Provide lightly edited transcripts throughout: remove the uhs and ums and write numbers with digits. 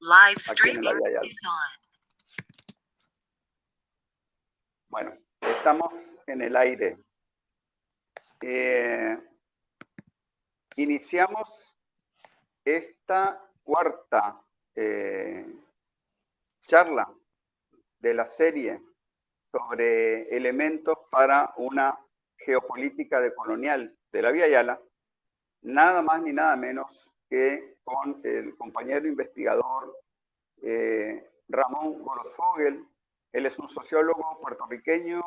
Live streaming is on. Bueno, estamos en el aire. Iniciamos esta cuarta charla de la serie sobre elementos para una geopolítica decolonial de la Vía Yala, nada más ni nada menos que con el compañero investigador Ramón Gorosfogel. Él es un sociólogo puertorriqueño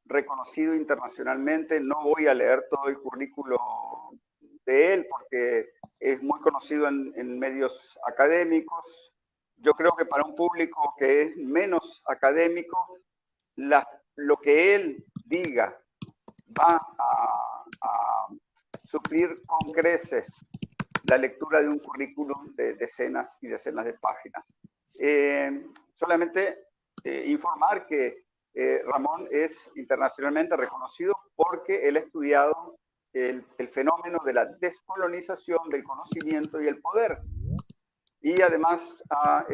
reconocido internacionalmente. No voy a leer todo el currículo de él porque es muy conocido en medios académicos. Yo creo que para un público que es menos académico, lo que él diga va a suplir con creces la lectura de un currículum de decenas y decenas de páginas. Solamente informar que Ramón es internacionalmente reconocido porque él ha estudiado el fenómeno de la descolonización del conocimiento y el poder. Y además ha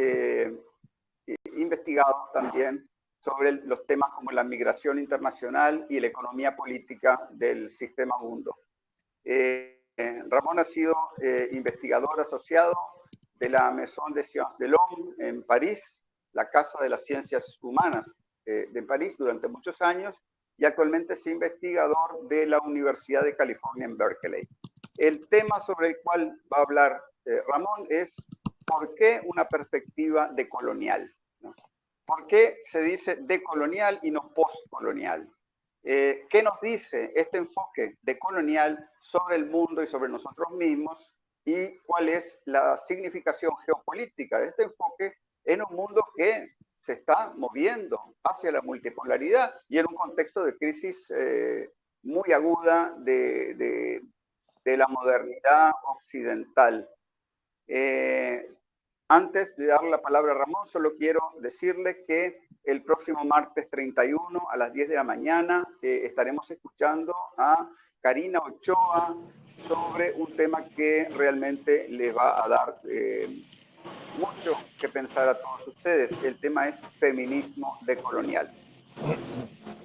investigado también sobre los temas como la migración internacional y la economía política del sistema mundo. Ramón ha sido investigador asociado de la Maison des Sciences de l'Homme en París, la Casa de las Ciencias Humanas de París durante muchos años, y actualmente es investigador de la Universidad de California en Berkeley. El tema sobre el cual va a hablar Ramón es ¿por qué una perspectiva decolonial? ¿No? ¿Por qué se dice decolonial y no postcolonial? ¿Qué nos dice este enfoque decolonial sobre el mundo y sobre nosotros mismos? ¿Y cuál es la significación geopolítica de este enfoque en un mundo que se está moviendo hacia la multipolaridad y en un contexto de crisis muy aguda de la modernidad occidental? Antes de dar la palabra a Ramón, solo quiero decirle que el próximo martes 31 a las 10 de la mañana estaremos escuchando a Karina Ochoa sobre un tema que realmente les va a dar mucho que pensar a todos ustedes. El tema es feminismo decolonial.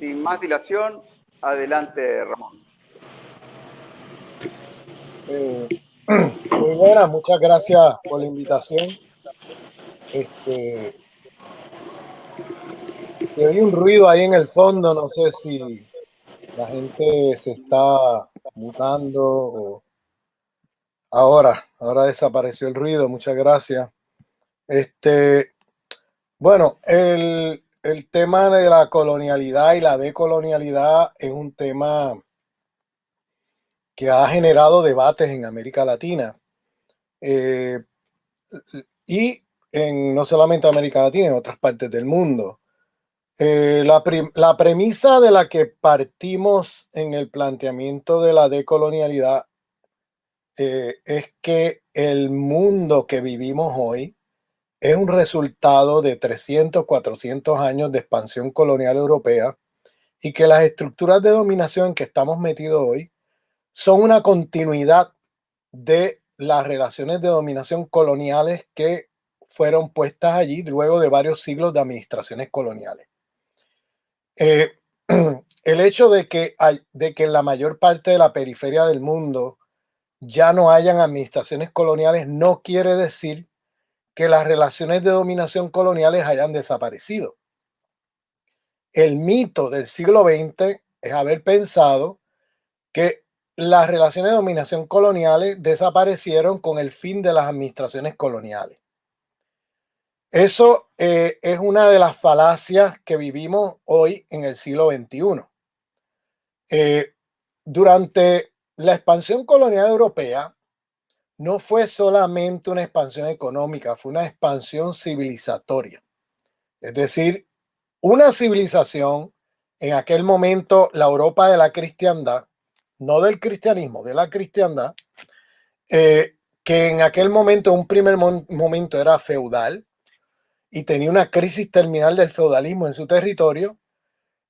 Sin más dilación, adelante, Ramón. Muy buena, muchas gracias por la invitación. Se oye un ruido ahí en el fondo, no sé si la gente se está mutando o... Ahora desapareció el ruido, muchas gracias. Bueno, el tema de la colonialidad y la decolonialidad es un tema que ha generado debates en América Latina. Y no solamente América Latina, en otras partes del mundo. La premisa de la que partimos en el planteamiento de la decolonialidad es que el mundo que vivimos hoy es un resultado de 300, 400 años de expansión colonial europea y que las estructuras de dominación en que estamos metidos hoy son una continuidad de las relaciones de dominación coloniales que fueron puestas allí luego de varios siglos de administraciones coloniales. El hecho de que en la mayor parte de la periferia del mundo ya no hayan administraciones coloniales no quiere decir que las relaciones de dominación coloniales hayan desaparecido. El mito del siglo XX es haber pensado que las relaciones de dominación coloniales desaparecieron con el fin de las administraciones coloniales. Eso es una de las falacias que vivimos hoy en el siglo XXI. Durante la expansión colonial europea, no fue solamente una expansión económica, fue una expansión civilizatoria. Es decir, una civilización, en aquel momento la Europa de la cristiandad, no del cristianismo, de la cristiandad, que en aquel momento, un primer momento era feudal y tenía una crisis terminal del feudalismo en su territorio.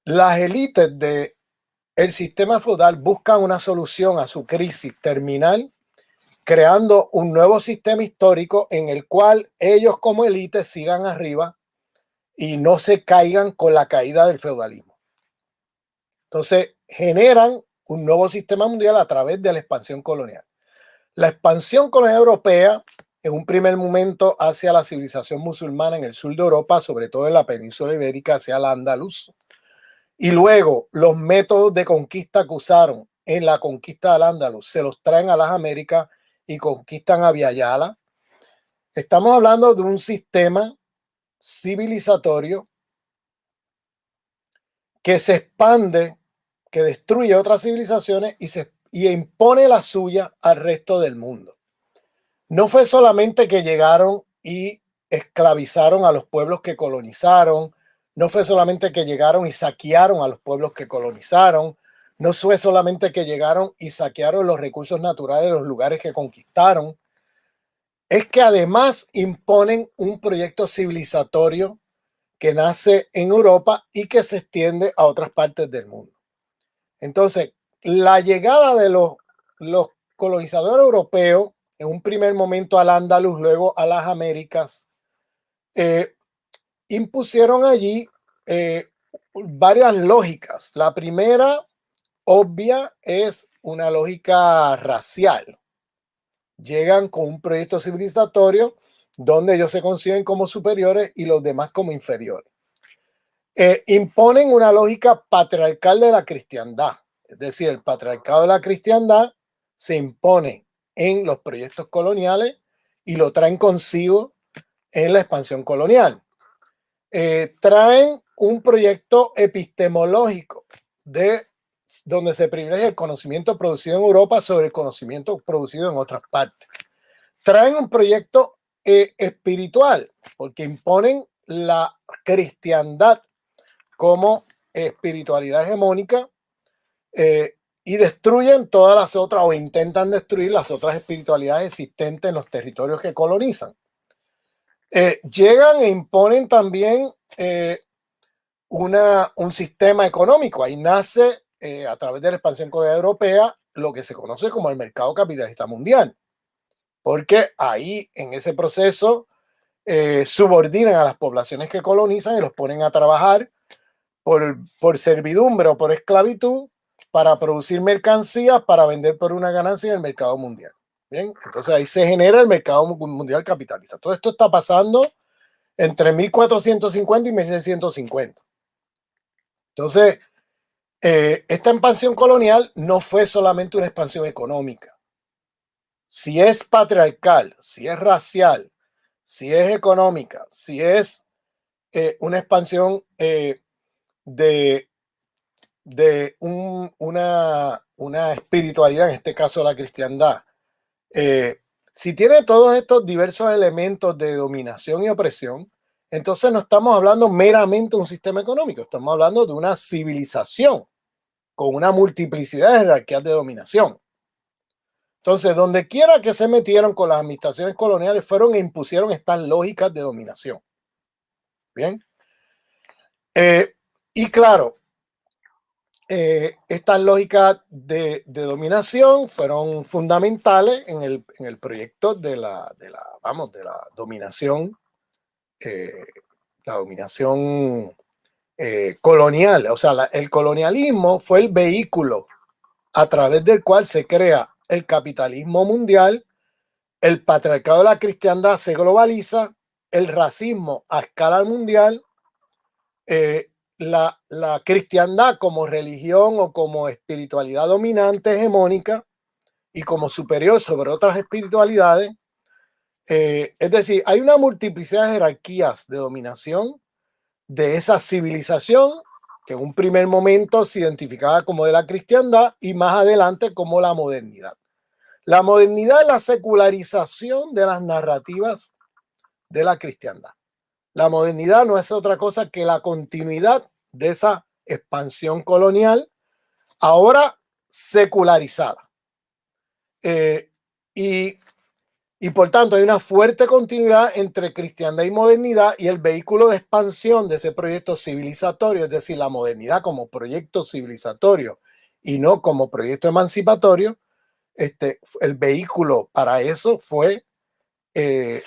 Las élites del sistema feudal buscan una solución a su crisis terminal creando un nuevo sistema histórico en el cual ellos como élite sigan arriba y no se caigan con la caída del feudalismo. Entonces, generan un nuevo sistema mundial a través de la expansión colonial. La expansión colonial europea, en un primer momento hacia la civilización musulmana en el sur de Europa, sobre todo en la península ibérica, hacia el Andaluz, y luego los métodos de conquista que usaron en la conquista del Andaluz se los traen a las Américas y conquistan a Viayala. Estamos hablando de un sistema civilizatorio que se expande, que destruye otras civilizaciones y impone la suya al resto del mundo. No fue solamente que llegaron y esclavizaron a los pueblos que colonizaron, no fue solamente que llegaron y saquearon a los pueblos que colonizaron, no fue solamente que llegaron y saquearon los recursos naturales de los lugares que conquistaron, es que además imponen un proyecto civilizatorio que nace en Europa y que se extiende a otras partes del mundo. Entonces, la llegada de los colonizadores europeos, en un primer momento al Andaluz, luego a las Américas, impusieron allí varias lógicas. La primera, obvia, es una lógica racial. Llegan con un proyecto civilizatorio donde ellos se conciben como superiores y los demás como inferiores. Imponen una lógica patriarcal de la cristiandad. Es decir, el patriarcado de la cristiandad se impone en los proyectos coloniales y lo traen consigo en la expansión colonial. Traen un proyecto epistemológico donde se privilegia el conocimiento producido en Europa sobre el conocimiento producido en otras partes. Traen un proyecto espiritual, porque imponen la cristiandad como espiritualidad hegemónica y destruyen todas las otras, o intentan destruir las otras espiritualidades existentes en los territorios que colonizan. Llegan e imponen también un sistema económico. Ahí nace, a través de la expansión colonial europea, lo que se conoce como el mercado capitalista mundial. Porque ahí, en ese proceso, subordinan a las poblaciones que colonizan y los ponen a trabajar por servidumbre o por esclavitud para producir mercancías para vender por una ganancia en el mercado mundial. Bien, entonces ahí se genera el mercado mundial capitalista. Todo esto está pasando entre 1450 y 1650. Entonces, esta expansión colonial no fue solamente una expansión económica. Si es patriarcal, si es racial, si es económica, si es una expansión de una espiritualidad, en este caso la cristiandad, si tiene todos estos diversos elementos de dominación y opresión, entonces no estamos hablando meramente de un sistema económico, estamos hablando de una civilización con una multiplicidad de jerarquías de dominación. Entonces, donde quiera que se metieron con las administraciones coloniales, fueron e impusieron estas lógicas de dominación. Bien. Y claro, estas lógicas de dominación fueron fundamentales en el proyecto de la dominación, colonial. O sea, el colonialismo fue el vehículo a través del cual se crea el capitalismo mundial, el patriarcado de la cristiandad se globaliza, el racismo a escala mundial, la cristiandad como religión o como espiritualidad dominante hegemónica y como superior sobre otras espiritualidades. Es decir, hay una multiplicidad de jerarquías de dominación de esa civilización que en un primer momento se identificaba como de la cristiandad y más adelante como la modernidad. La modernidad es la secularización de las narrativas de la cristiandad. La modernidad no es otra cosa que la continuidad de esa expansión colonial, ahora secularizada. Y por tanto hay una fuerte continuidad entre cristiandad y modernidad, y el vehículo de expansión de ese proyecto civilizatorio, es decir, la modernidad como proyecto civilizatorio y no como proyecto emancipatorio, el vehículo para eso fue el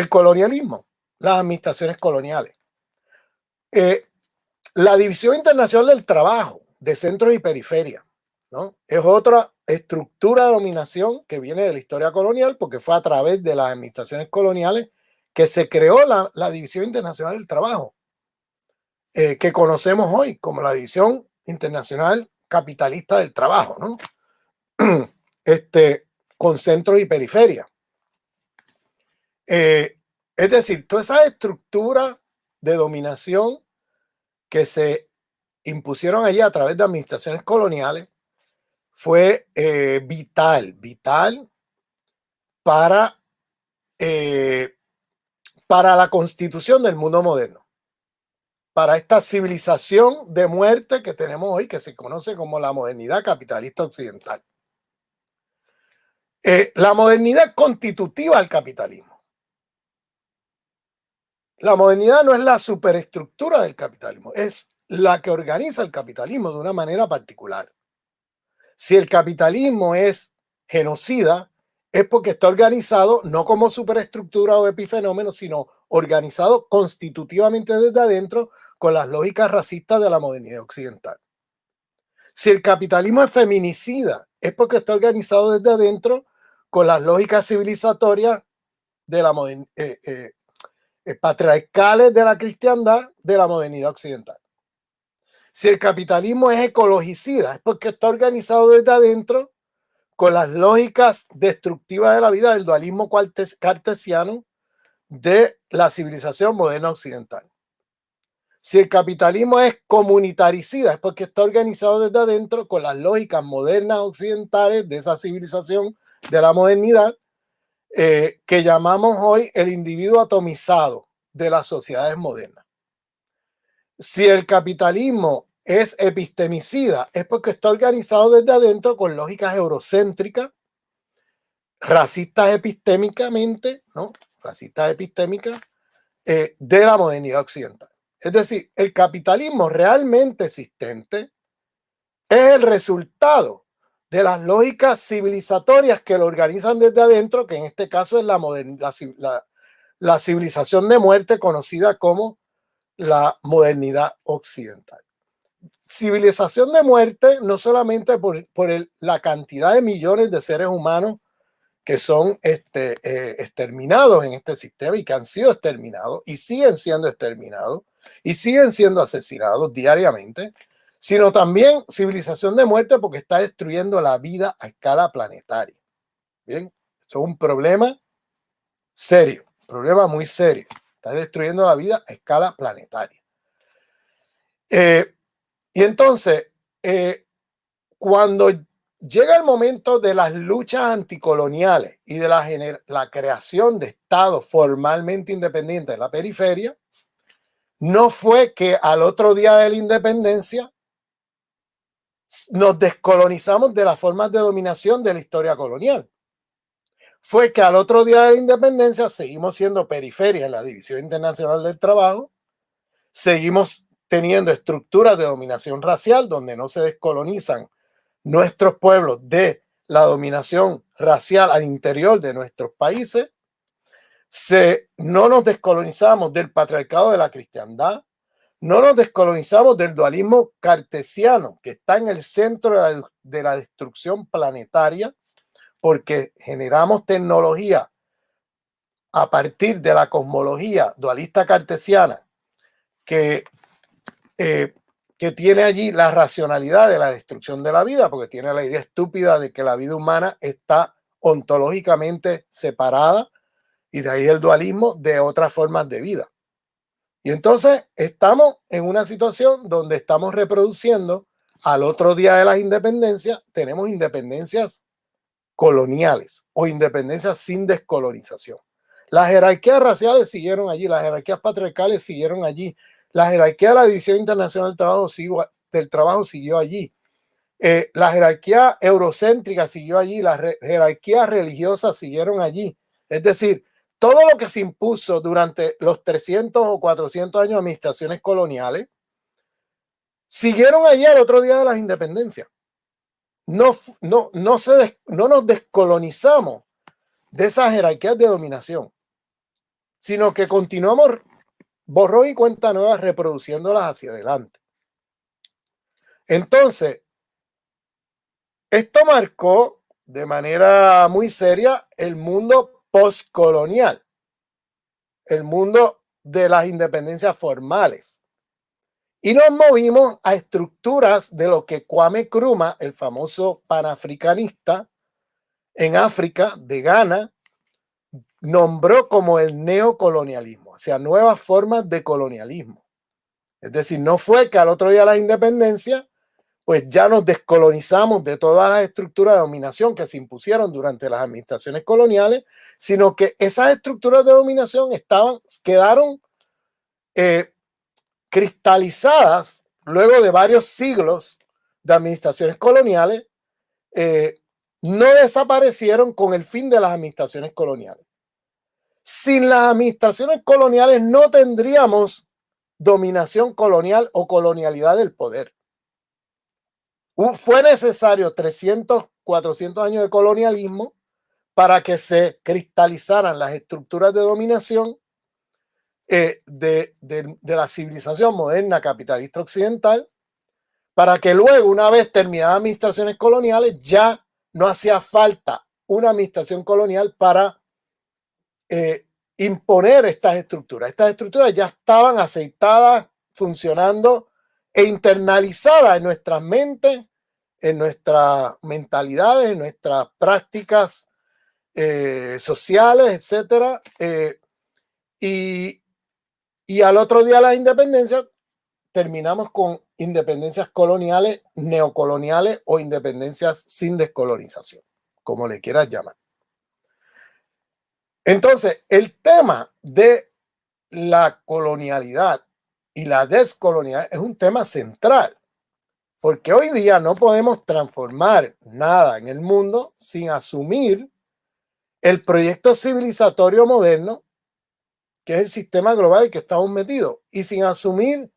colonialismo, las administraciones coloniales. La División Internacional del Trabajo de centros y periferia, ¿no? Es otra estructura de dominación que viene de la historia colonial, porque fue a través de las administraciones coloniales que se creó la División Internacional del Trabajo, que conocemos hoy como la División Internacional Capitalista del Trabajo, ¿no? Con centros y periferia. Es decir, toda esa estructura de dominación que se impusieron allí a través de administraciones coloniales fue vital para la constitución del mundo moderno, para esta civilización de muerte que tenemos hoy, que se conoce como la modernidad capitalista occidental. La modernidad constitutiva del capitalismo. La modernidad no es la superestructura del capitalismo, es la que organiza el capitalismo de una manera particular. Si el capitalismo es genocida, es porque está organizado no como superestructura o epifenómeno, sino organizado constitutivamente desde adentro con las lógicas racistas de la modernidad occidental. Si el capitalismo es feminicida, es porque está organizado desde adentro con las lógicas civilizatorias de la patriarcales de la cristiandad de la modernidad occidental. Si el capitalismo es ecologicida, es porque está organizado desde adentro con las lógicas destructivas de la vida del dualismo cartesiano de la civilización moderna occidental. Si el capitalismo es comunitaricida, es porque está organizado desde adentro con las lógicas modernas occidentales de esa civilización de la modernidad, que llamamos hoy el individuo atomizado de las sociedades modernas. Si el capitalismo es epistemicida, es porque está organizado desde adentro con lógicas eurocéntricas, racistas epistémicamente, ¿no? Racistas epistémicas de la modernidad occidental. Es decir, el capitalismo realmente existente es el resultado de las lógicas civilizatorias que lo organizan desde adentro, que en este caso es la civilización de muerte conocida como la modernidad occidental. Civilización de muerte no solamente por la cantidad de millones de seres humanos que son exterminados en este sistema y que han sido exterminados y siguen siendo exterminados y siguen siendo asesinados diariamente, sino también civilización de muerte porque está destruyendo la vida a escala planetaria. Bien, eso es un problema serio, un problema muy serio. Está destruyendo la vida a escala planetaria. Y entonces, cuando llega el momento de las luchas anticoloniales y de la creación de estados formalmente independientes en la periferia, no fue que al otro día de la independencia nos descolonizamos de las formas de dominación de la historia colonial. Fue que al otro día de la independencia seguimos siendo periferia en la División Internacional del Trabajo, seguimos teniendo estructuras de dominación racial donde no se descolonizan nuestros pueblos de la dominación racial al interior de nuestros países, no nos descolonizamos del patriarcado de la cristiandad, no nos descolonizamos del dualismo cartesiano que está en el centro de la destrucción planetaria, porque generamos tecnología a partir de la cosmología dualista cartesiana que tiene allí la racionalidad de la destrucción de la vida, porque tiene la idea estúpida de que la vida humana está ontológicamente separada, y de ahí el dualismo de otras formas de vida. Y entonces estamos en una situación donde estamos reproduciendo al otro día de las independencias, tenemos independencias coloniales o independencias sin descolonización. Las jerarquías raciales siguieron allí, las jerarquías patriarcales siguieron allí, la jerarquía de la División Internacional del Trabajo siguió allí, la jerarquía eurocéntrica siguió allí, las jerarquías religiosas siguieron allí. Es decir, todo lo que se impuso durante los 300 o 400 años de administraciones coloniales siguieron allí al otro día de las independencias. no nos descolonizamos de esas jerarquías de dominación, sino que continuamos borrón y cuenta nueva reproduciéndolas hacia adelante. Entonces, esto marcó de manera muy seria el mundo postcolonial, el mundo de las independencias formales. Y nos movimos a estructuras de lo que Kwame Nkrumah, el famoso panafricanista en África, de Ghana, nombró como el neocolonialismo, o sea, nuevas formas de colonialismo. Es decir, no fue que al otro día de la independencia, pues ya nos descolonizamos de todas las estructuras de dominación que se impusieron durante las administraciones coloniales, sino que esas estructuras de dominación quedaron cristalizadas luego de varios siglos de administraciones coloniales, no desaparecieron con el fin de las administraciones coloniales. Sin las administraciones coloniales no tendríamos dominación colonial o colonialidad del poder. Fue necesario 300, 400 años de colonialismo para que se cristalizaran las estructuras de dominación de la civilización moderna capitalista occidental, para que luego, una vez terminadas las administraciones coloniales, ya no hacía falta una administración colonial para imponer estas estructuras. Estas estructuras ya estaban aceitadas, funcionando e internalizadas en nuestras mentes, en nuestras mentalidades, en nuestras prácticas sociales, etcétera. Y al otro día de la independencia terminamos con independencias coloniales, neocoloniales o independencias sin descolonización, como le quieras llamar. Entonces, el tema de la colonialidad y la descolonialidad es un tema central, porque hoy día no podemos transformar nada en el mundo sin asumir el proyecto civilizatorio moderno, que es el sistema global en el que estamos metidos, y sin asumir,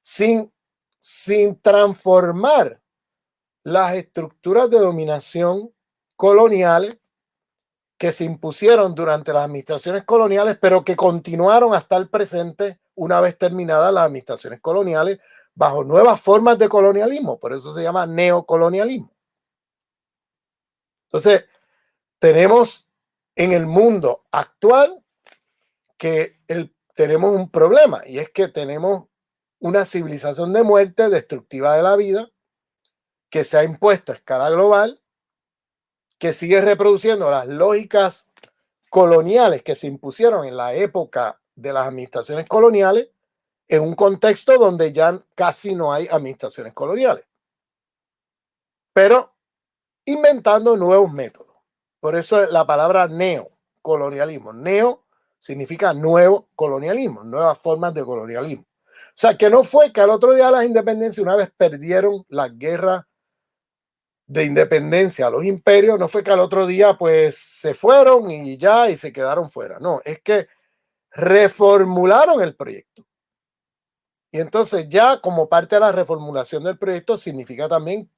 sin transformar las estructuras de dominación coloniales que se impusieron durante las administraciones coloniales, pero que continuaron hasta el presente una vez terminadas las administraciones coloniales, bajo nuevas formas de colonialismo. Por eso se llama neocolonialismo. Entonces, tenemos en el mundo actual que tenemos un problema, y es que tenemos una civilización de muerte destructiva de la vida que se ha impuesto a escala global, que sigue reproduciendo las lógicas coloniales que se impusieron en la época de las administraciones coloniales, en un contexto donde ya casi no hay administraciones coloniales, pero inventando nuevos métodos. Por eso la palabra neocolonialismo. Neo significa nuevo colonialismo, nuevas formas de colonialismo. O sea, que no fue que al otro día de las independencias, una vez perdieron las guerras de independencia a los imperios, no fue que al otro día pues se fueron y ya y se quedaron fuera. No, es que reformularon el proyecto. Y entonces ya como parte de la reformulación del proyecto significa también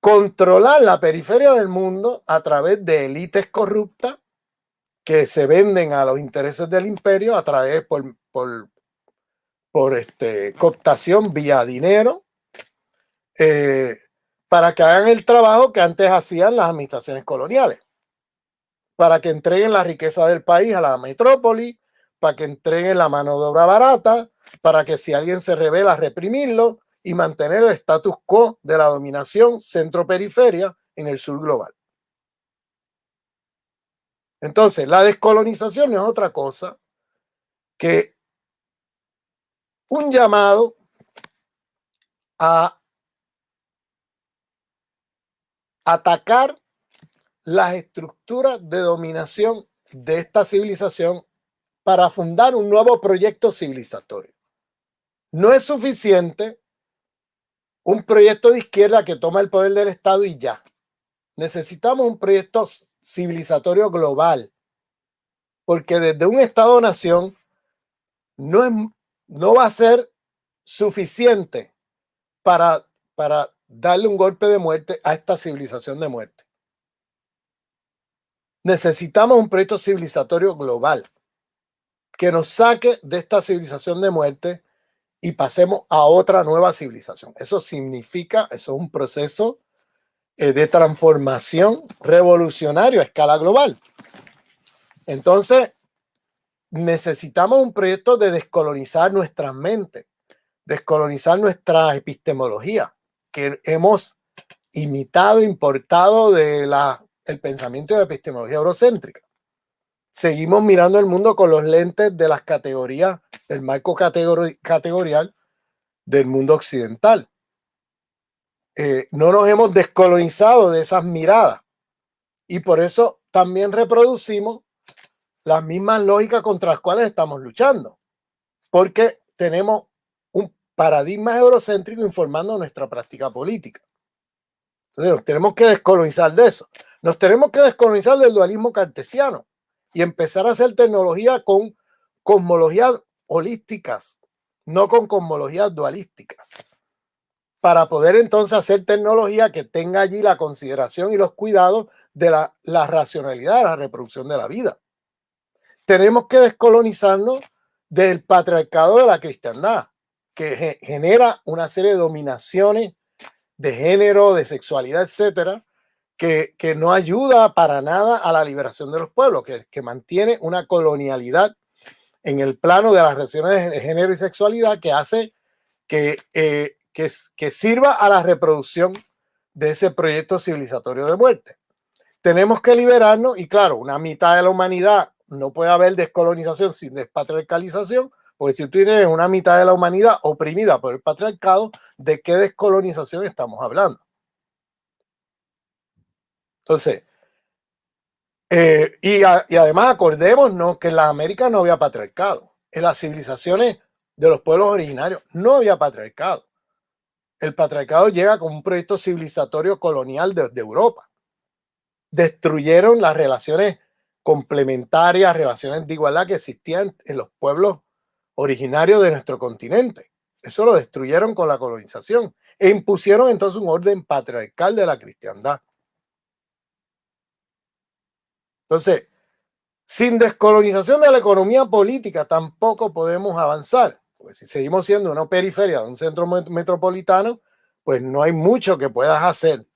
controlar la periferia del mundo a través de élites corruptas que se venden a los intereses del imperio a través por cooptación vía dinero, para que hagan el trabajo que antes hacían las administraciones coloniales, para que entreguen la riqueza del país a la metrópoli, para que entreguen la mano de obra barata, para que si alguien se revela, reprimirlo y mantener el status quo de la dominación centro-periferia en el sur global. Entonces, la descolonización no es otra cosa que un llamado a atacar las estructuras de dominación de esta civilización para fundar un nuevo proyecto civilizatorio. No es suficiente un proyecto de izquierda que toma el poder del Estado y ya. Necesitamos un proyecto civilizatorio global, porque desde un Estado-nación no va a ser suficiente para darle un golpe de muerte a esta civilización de muerte. Necesitamos un proyecto civilizatorio global que nos saque de esta civilización de muerte y pasemos a otra nueva civilización. Eso significa, eso es un proceso de transformación revolucionario a escala global. Entonces, necesitamos un proyecto de descolonizar nuestras mentes, descolonizar nuestra epistemología, que hemos imitado, importado del pensamiento de la epistemología eurocéntrica. Seguimos mirando el mundo con los lentes de las categorías, del marco categorial del mundo occidental. No nos hemos descolonizado de esas miradas y por eso también reproducimos las mismas lógicas contra las cuales estamos luchando, porque tenemos un paradigma eurocéntrico informando nuestra práctica política. Entonces nos tenemos que descolonizar de eso. Nos tenemos que descolonizar del dualismo cartesiano y empezar a hacer tecnología con cosmologías holísticas, no con cosmologías dualísticas, para poder entonces hacer tecnología que tenga allí la consideración y los cuidados de la racionalidad de la reproducción de la vida. Tenemos que descolonizarnos del patriarcado de la cristiandad, que genera una serie de dominaciones de género, de sexualidad, etcétera, que no ayuda para nada a la liberación de los pueblos, que mantiene una colonialidad en el plano de las relaciones de género y sexualidad que hace que sirva a la reproducción de ese proyecto civilizatorio de muerte. Tenemos que liberarnos y claro, una mitad de la humanidad no puede haber descolonización sin despatriarcalización, porque si tú tienes una mitad de la humanidad oprimida por el patriarcado, ¿de qué descolonización estamos hablando? Entonces, y además acordémonos que en las Américas no había patriarcado. En las civilizaciones de los pueblos originarios no había patriarcado. El patriarcado llega como un proyecto civilizatorio colonial desde Europa. Destruyeron las relaciones complementarias, relaciones de igualdad que existían en los pueblos originarios de nuestro continente. Eso lo destruyeron con la colonización e impusieron entonces un orden patriarcal de la cristiandad. Entonces, sin descolonización de la economía política tampoco podemos avanzar. Porque si seguimos siendo una periferia de un centro metropolitano, pues no hay mucho que puedas hacer.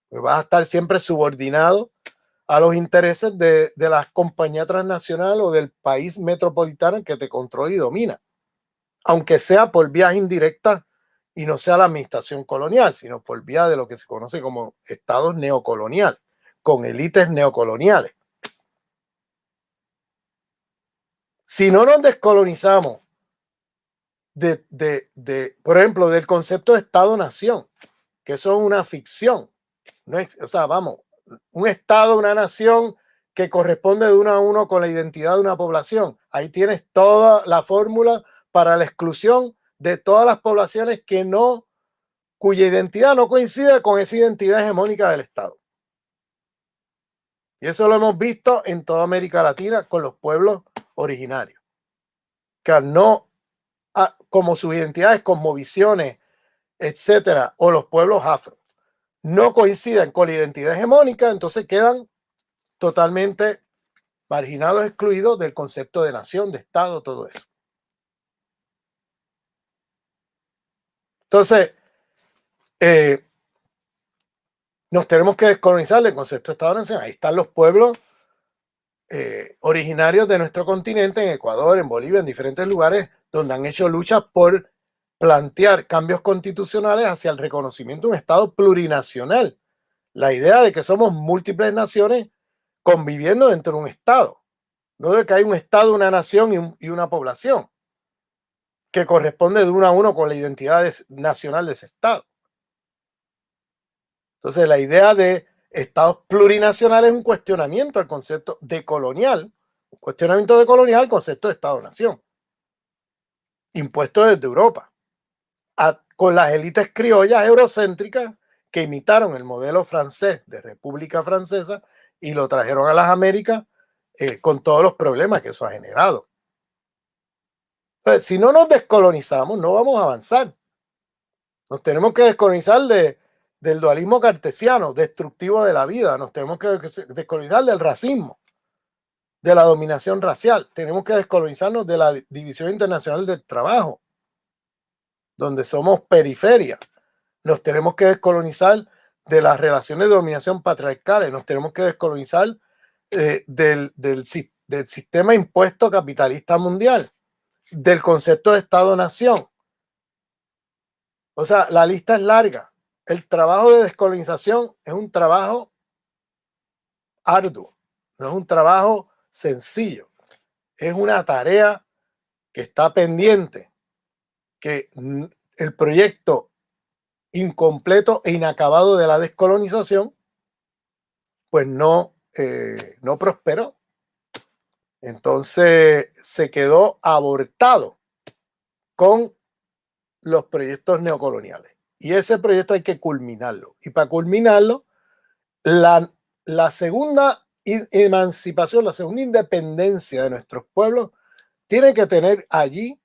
Pues vas a estar siempre subordinado a los intereses de las compañías transnacionales o del país metropolitano que te controla y domina. Aunque sea por vías indirectas y no sea la administración colonial, sino por vía de lo que se conoce como estados neocoloniales, con élites neocoloniales. Si no nos descolonizamos por ejemplo, del concepto de Estado-Nación, que eso es una ficción, no es, o sea, vamos, un Estado, una nación que corresponde de uno a uno con la identidad de una población. Ahí tienes toda la fórmula para la exclusión de todas las poblaciones cuya identidad no coincide con esa identidad hegemónica del Estado. Y eso lo hemos visto en toda América Latina con los pueblos originarios, que no, como sus identidades, cosmovisiones, etcétera, o los pueblos afro, no coinciden con la identidad hegemónica, entonces quedan totalmente marginados, excluidos del concepto de nación, de Estado, todo eso. Entonces, nos tenemos que descolonizar del concepto de Estado-nación. Ahí están los pueblos originarios de nuestro continente, en Ecuador, en Bolivia, en diferentes lugares donde han hecho luchas por plantear cambios constitucionales hacia el reconocimiento de un Estado plurinacional. La idea de que somos múltiples naciones conviviendo dentro de un Estado, no de que hay un Estado, una nación y una población que corresponde de uno a uno con la identidad nacional de ese Estado. Entonces, la idea de Estados plurinacionales es un cuestionamiento al concepto de colonial, un cuestionamiento de colonial al concepto de Estado-nación, impuesto desde Europa, con las élites criollas eurocéntricas que imitaron el modelo francés de República Francesa y lo trajeron a las Américas con todos los problemas que eso ha generado. Entonces, si no nos descolonizamos, no vamos a avanzar. Nos tenemos que descolonizar del dualismo cartesiano, destructivo de la vida. Nos tenemos que descolonizar del racismo, de la dominación racial. Tenemos que descolonizarnos de la División Internacional del Trabajo, donde somos periferia. Nos tenemos que descolonizar de las relaciones de dominación patriarcales. Nos tenemos que descolonizar del sistema impuesto capitalista mundial, del concepto de Estado-nación. O sea, la lista es larga. El trabajo de descolonización es un trabajo arduo, no es un trabajo sencillo. Es una tarea que está pendiente, que el proyecto incompleto e inacabado de la descolonización, pues no prosperó. Entonces se quedó abortado con los proyectos neocoloniales. Y ese proyecto hay que culminarlo. Y para culminarlo, la segunda emancipación, la segunda independencia de nuestros pueblos tiene que tener allí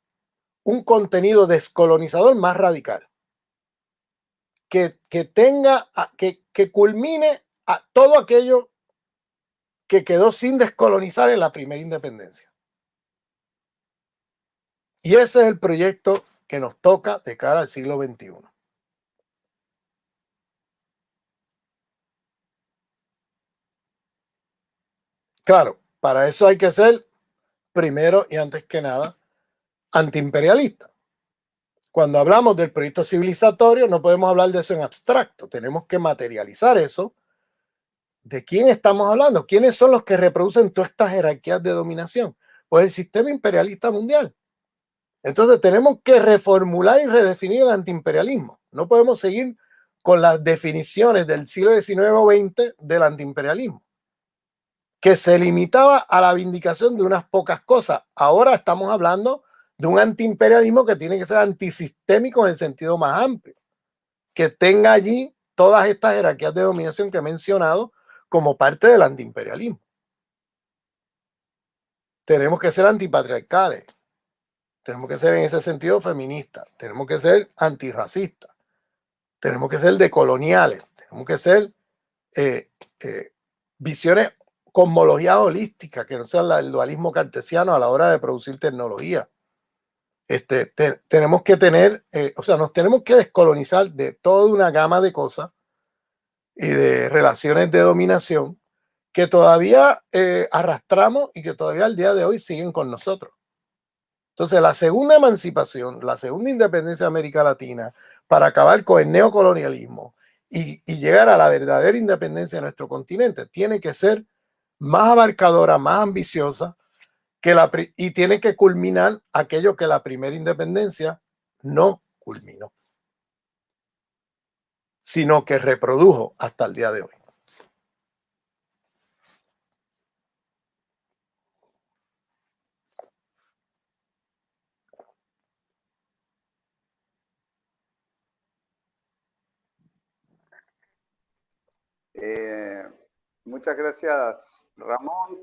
un contenido descolonizador más radical. Que culmine a todo aquello que quedó sin descolonizar en la primera independencia. Y ese es el proyecto que nos toca de cara al siglo XXI. Claro, para eso hay que ser, primero y antes que nada, antiimperialista. Cuando hablamos del proyecto civilizatorio, no podemos hablar de eso en abstracto. Tenemos que materializar eso. ¿De quién estamos hablando? ¿Quiénes son los que reproducen todas estas jerarquías de dominación? Pues el sistema imperialista mundial. Entonces tenemos que reformular y redefinir el antiimperialismo. No podemos seguir con las definiciones del siglo XIX o XX del antiimperialismo, que se limitaba a la vindicación de unas pocas cosas. Ahora estamos hablando de un antiimperialismo que tiene que ser antisistémico en el sentido más amplio, que tenga allí todas estas jerarquías de dominación que he mencionado como parte del antiimperialismo. Tenemos que ser antipatriarcales, tenemos que ser en ese sentido feministas, tenemos que ser antirracistas, tenemos que ser decoloniales, tenemos que ser visiones, cosmología holística, que no sea el dualismo cartesiano a la hora de producir tecnología. Tenemos que tener, o sea, nos tenemos que descolonizar de toda una gama de cosas y de relaciones de dominación que todavía arrastramos y que todavía al día de hoy siguen con nosotros. Entonces, la segunda emancipación, la segunda independencia de América Latina, para acabar con el neocolonialismo y llegar a la verdadera independencia de nuestro continente, tiene que ser más abarcadora, más ambiciosa, y tiene que culminar aquello que la primera independencia no culminó, sino que reprodujo hasta el día de hoy. Muchas gracias, Ramón,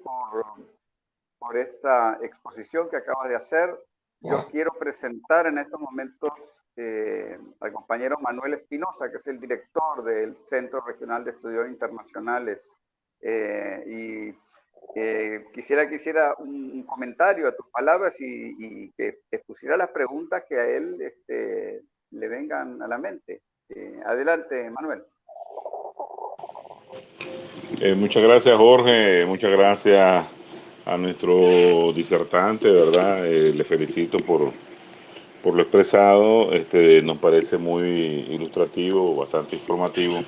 por esta exposición que acabas de hacer. Yo quiero presentar en estos momentos al compañero Manuel Espinosa, que es el director del Centro Regional de Estudios Internacionales. Quisiera que hiciera un comentario a tus palabras y que expusiera las preguntas que a él le vengan a la mente. Adelante, Manuel. Muchas gracias, Jorge. Muchas gracias a nuestro disertante, ¿verdad? Le felicito por lo expresado. Nos parece muy ilustrativo, bastante informativo.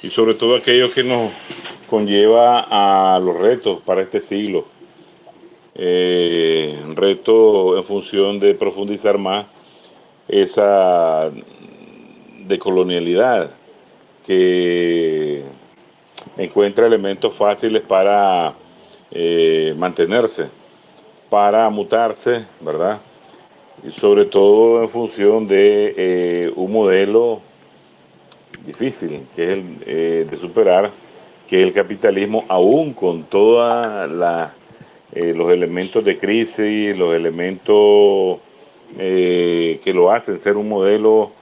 Y sobre todo aquello que nos conlleva a los retos para este siglo. Reto en función de profundizar más esa decolonialidad que encuentra elementos fáciles para mantenerse, para mutarse, ¿verdad? Y sobre todo en función de un modelo difícil, que es el de superar, que es el capitalismo, aún con todos los elementos de crisis, los elementos que lo hacen ser un modelo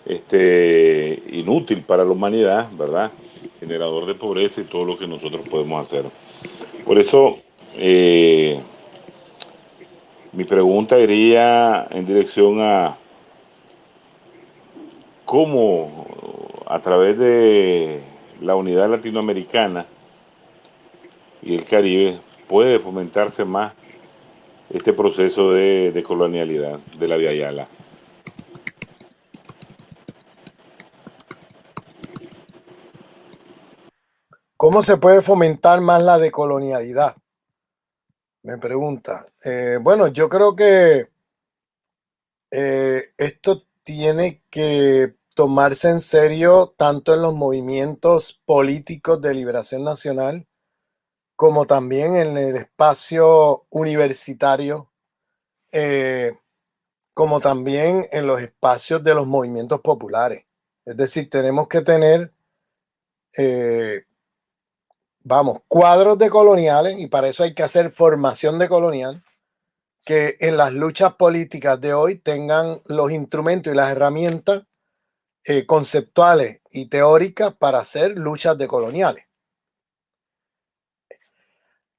inútil para la humanidad, ¿verdad? Generador de pobreza y todo lo que nosotros podemos hacer. Por eso, mi pregunta iría en dirección a cómo a través de la unidad latinoamericana y el Caribe puede fomentarse más este proceso de colonialidad de la Via Yala. ¿Cómo se puede fomentar más la decolonialidad? Me pregunta. Bueno, yo creo que esto tiene que tomarse en serio tanto en los movimientos políticos de liberación nacional como también en el espacio universitario, como también en los espacios de los movimientos populares. Es decir, tenemos que tener, cuadros decoloniales, y para eso hay que hacer formación decolonial, que en las luchas políticas de hoy tengan los instrumentos y las herramientas conceptuales y teóricas para hacer luchas decoloniales.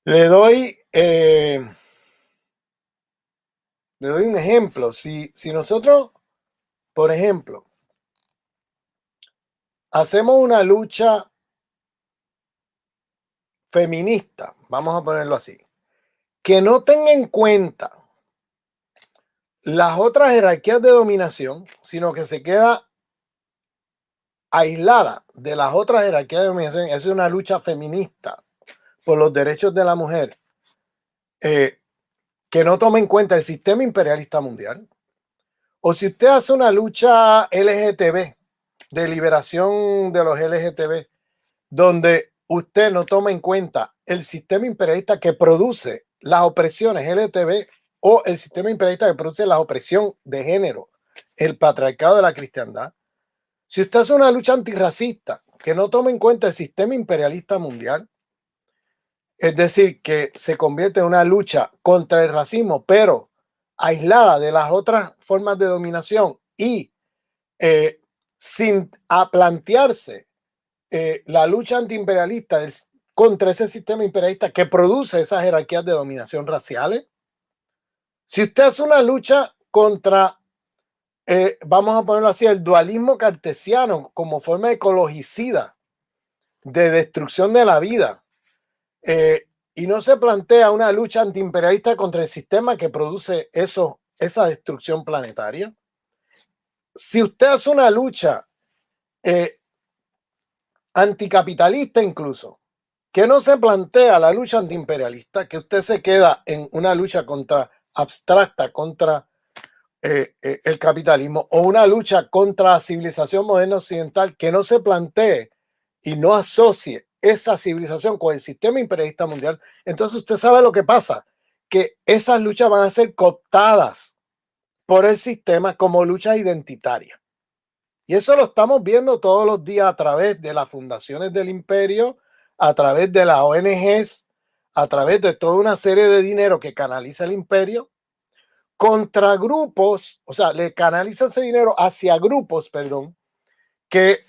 Le doy un ejemplo. Si nosotros, por ejemplo, hacemos una lucha feminista, vamos a ponerlo así, que no tenga en cuenta las otras jerarquías de dominación, sino que se queda aislada de las otras jerarquías de dominación, es una lucha feminista por los derechos de la mujer, que no tome en cuenta el sistema imperialista mundial. O si usted hace una lucha LGTB, de liberación de los LGTB, donde usted no toma en cuenta el sistema imperialista que produce las opresiones LGTB o el sistema imperialista que produce la opresión de género, el patriarcado de la cristiandad. Si usted hace una lucha antirracista que no toma en cuenta el sistema imperialista mundial, es decir, que se convierte en una lucha contra el racismo, pero aislada de las otras formas de dominación y sin plantearse la lucha antiimperialista contra ese sistema imperialista que produce esas jerarquías de dominación raciales. Si usted hace una lucha contra, vamos a ponerlo así, el dualismo cartesiano como forma ecologicida de destrucción de la vida, y no se plantea una lucha antiimperialista contra el sistema que produce esa destrucción planetaria. Si usted hace una lucha anticapitalista incluso, que no se plantea la lucha antiimperialista, que usted se queda en una lucha abstracta contra el capitalismo, o una lucha contra la civilización moderna occidental, que no se plantee y no asocie esa civilización con el sistema imperialista mundial, entonces usted sabe lo que pasa, que esas luchas van a ser cooptadas por el sistema como luchas identitarias. Y eso lo estamos viendo todos los días a través de las fundaciones del imperio, a través de las ONGs, a través de toda una serie de dinero que canaliza el imperio contra grupos, o sea, le canaliza ese dinero hacia grupos, que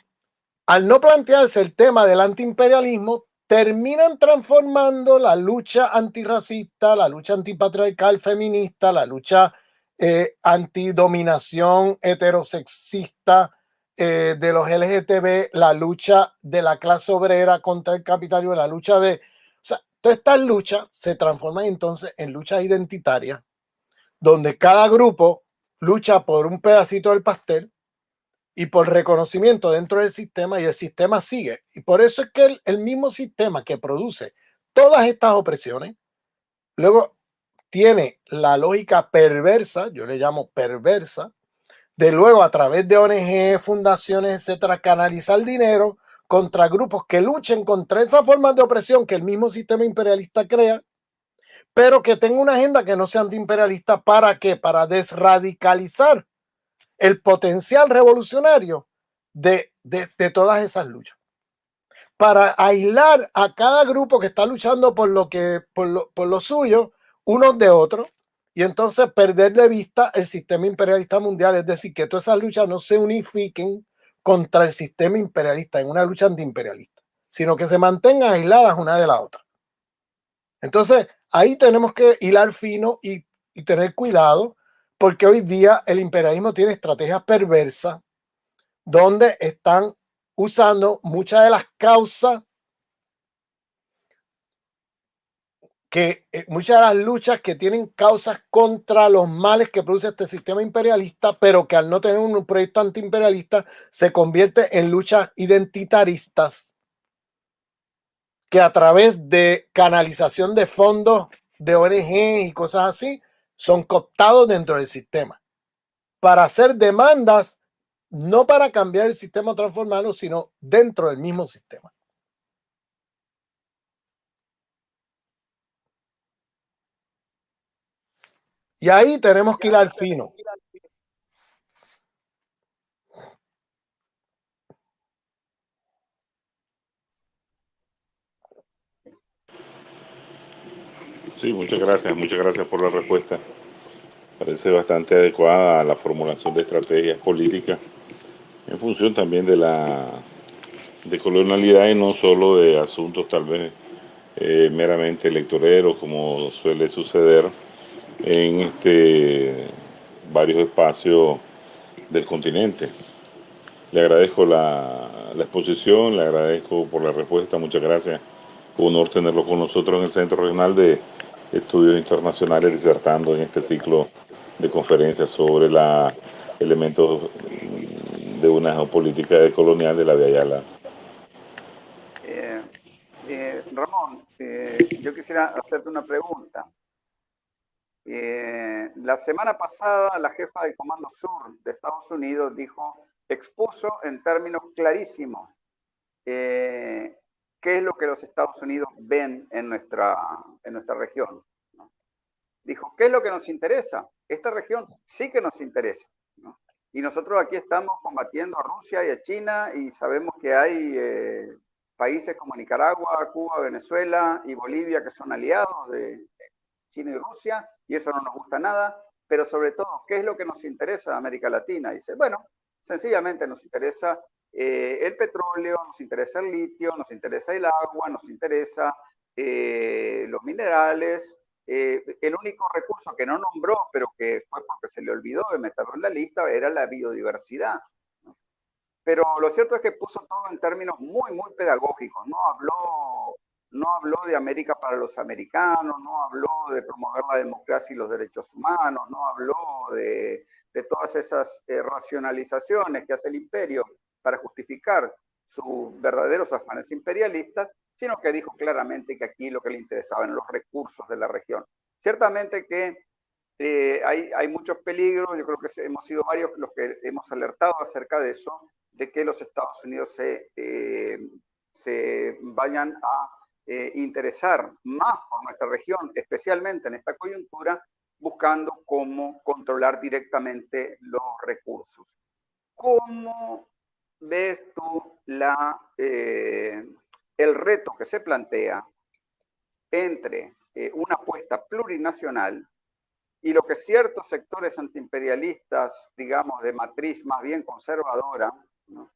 al no plantearse el tema del antiimperialismo, terminan transformando la lucha antirracista, la lucha antipatriarcal feminista, la lucha antidominación heterosexista de los LGTB, la lucha de la clase obrera contra el capitalismo, la lucha o sea, todas estas luchas se transforman entonces en luchas identitarias, donde cada grupo lucha por un pedacito del pastel y por reconocimiento dentro del sistema, y el sistema sigue. Y por eso es que el mismo sistema que produce todas estas opresiones, luego tiene la lógica perversa, yo le llamo perversa, de luego a través de ONG, fundaciones, etcétera, canalizar dinero contra grupos que luchen contra esas formas de opresión que el mismo sistema imperialista crea, pero que tenga una agenda que no sea antiimperialista. ¿Para qué? Para desradicalizar el potencial revolucionario de todas esas luchas, para aislar a cada grupo que está luchando por lo suyo unos de otros, y entonces perder de vista el sistema imperialista mundial, es decir, que todas esas luchas no se unifiquen contra el sistema imperialista en una lucha antiimperialista, sino que se mantengan aisladas una de la otra. Entonces, ahí tenemos que hilar fino y tener cuidado, porque hoy día el imperialismo tiene estrategias perversas donde están usando muchas de las causas muchas de las luchas que tienen causas contra los males que produce este sistema imperialista, pero que al no tener un proyecto antiimperialista se convierte en luchas identitaristas que a través de canalización de fondos de ONG y cosas así son cooptados dentro del sistema para hacer demandas, no para cambiar el sistema o transformarlo, sino dentro del mismo sistema. Y ahí tenemos que ir al fino. Sí, muchas gracias por la respuesta. Parece bastante adecuada a la formulación de estrategias políticas en función también de la colonialidad y no solo de asuntos tal vez meramente electoreros como suele suceder en varios espacios del continente. Le agradezco la exposición, le agradezco por la respuesta, muchas gracias. Un honor tenerlo con nosotros en el Centro Regional de Estudios Internacionales disertando en este ciclo de conferencias sobre los elementos de una geopolítica decolonial de la Vía Yala. Ramón, yo quisiera hacerte una pregunta. La semana pasada la jefa del Comando Sur de Estados Unidos expuso en términos clarísimos qué es lo que los Estados Unidos ven en nuestra región, ¿no? Dijo, ¿qué es lo que nos interesa? Esta región sí que nos interesa, ¿no? Y nosotros aquí estamos combatiendo a Rusia y a China y sabemos que hay países como Nicaragua, Cuba, Venezuela y Bolivia que son aliados de China y Rusia, y eso no nos gusta nada, pero sobre todo, ¿qué es lo que nos interesa de América Latina? Dice, bueno, sencillamente nos interesa el petróleo, nos interesa el litio, nos interesa el agua, nos interesa los minerales. El único recurso que no nombró, pero que fue porque se le olvidó de meterlo en la lista, era la biodiversidad. Pero lo cierto es que puso todo en términos muy, muy pedagógicos. No habló de América para los americanos, no habló de promover la democracia y los derechos humanos, no habló de todas esas racionalizaciones que hace el imperio para justificar sus verdaderos afanes imperialistas, sino que dijo claramente que aquí lo que le interesaba eran los recursos de la región. Ciertamente que hay muchos peligros, yo creo que hemos sido varios los que hemos alertado acerca de eso, de que los Estados Unidos se vayan a interesar más por nuestra región, especialmente en esta coyuntura, buscando cómo controlar directamente los recursos. ¿Cómo ves tú el reto que se plantea entre una apuesta plurinacional y lo que ciertos sectores antiimperialistas, digamos, de matriz más bien conservadora, ¿no?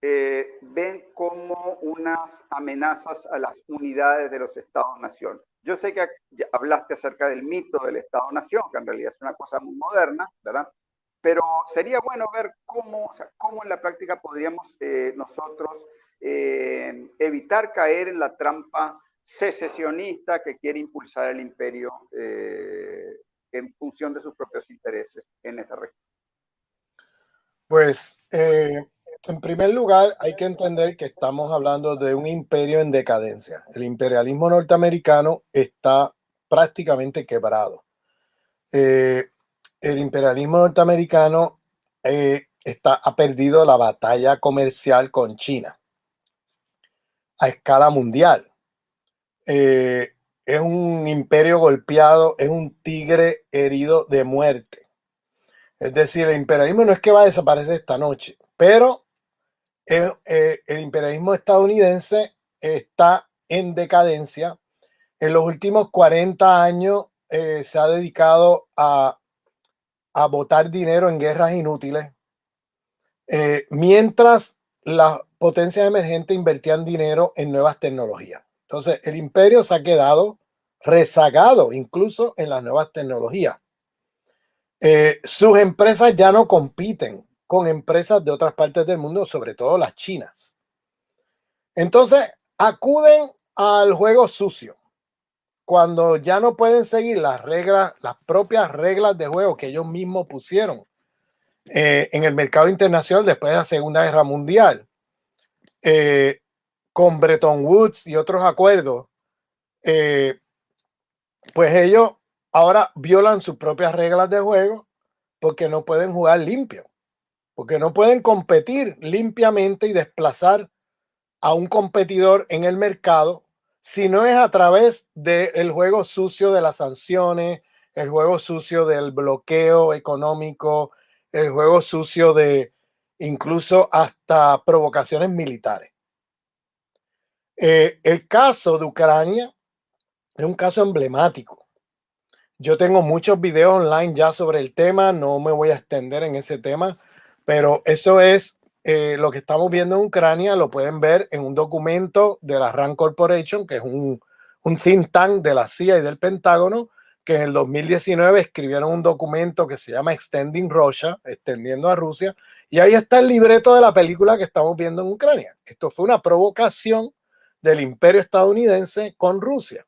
Ven como unas amenazas a las unidades de los Estados-nación? Yo sé que hablaste acerca del mito del Estado-nación, que en realidad es una cosa muy moderna, ¿verdad? Pero sería bueno ver cómo en la práctica podríamos nosotros evitar caer en la trampa secesionista que quiere impulsar el imperio en función de sus propios intereses en esta región. Pues, en primer lugar, hay que entender que estamos hablando de un imperio en decadencia. El imperialismo norteamericano está prácticamente quebrado. El imperialismo norteamericano ha perdido la batalla comercial con China a escala mundial. Es un imperio golpeado, es un tigre herido de muerte. Es decir, el imperialismo no es que va a desaparecer esta noche, pero el imperialismo estadounidense está en decadencia. En los últimos 40 años se ha dedicado a botar dinero en guerras inútiles, mientras las potencias emergentes invertían dinero en nuevas tecnologías. Entonces, el imperio se ha quedado rezagado incluso en las nuevas tecnologías. Sus empresas ya no compiten con empresas de otras partes del mundo, sobre todo las chinas. Entonces, acuden al juego sucio. Cuando ya no pueden seguir las reglas, las propias reglas de juego que ellos mismos pusieron en el mercado internacional después de la Segunda Guerra Mundial, con Bretton Woods y otros acuerdos, pues ellos ahora violan sus propias reglas de juego porque no pueden jugar limpio, porque no pueden competir limpiamente y desplazar a un competidor en el mercado si no es a través del juego sucio de las sanciones, el juego sucio del bloqueo económico, el juego sucio de incluso hasta provocaciones militares. El caso de Ucrania es un caso emblemático. Yo tengo muchos videos online ya sobre el tema, no me voy a extender en ese tema, pero eso es lo que estamos viendo en Ucrania. Lo pueden ver en un documento de la RAND Corporation, que es un think tank de la CIA y del Pentágono, que en el 2019 escribieron un documento que se llama Extending Russia, extendiendo a Rusia, y ahí está el libreto de la película que estamos viendo en Ucrania. Esto fue una provocación del imperio estadounidense con Rusia,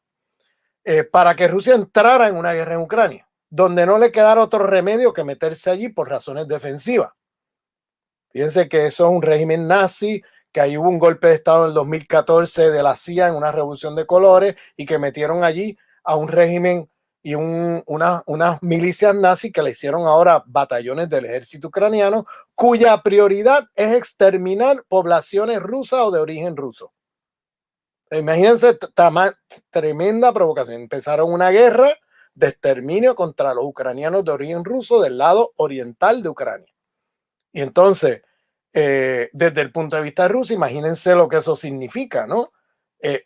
para que Rusia entrara en una guerra en Ucrania, donde no le quedara otro remedio que meterse allí por razones defensivas. Fíjense que eso es un régimen nazi, que ahí hubo un golpe de estado en el 2014 de la CIA en una revolución de colores y que metieron allí a un régimen y unas milicias nazis que le hicieron ahora batallones del ejército ucraniano, cuya prioridad es exterminar poblaciones rusas o de origen ruso. Imagínense, tremenda provocación. Empezaron una guerra de exterminio contra los ucranianos de origen ruso del lado oriental de Ucrania. Y entonces, desde el punto de vista de Rusia, imagínense lo que eso significa, ¿no?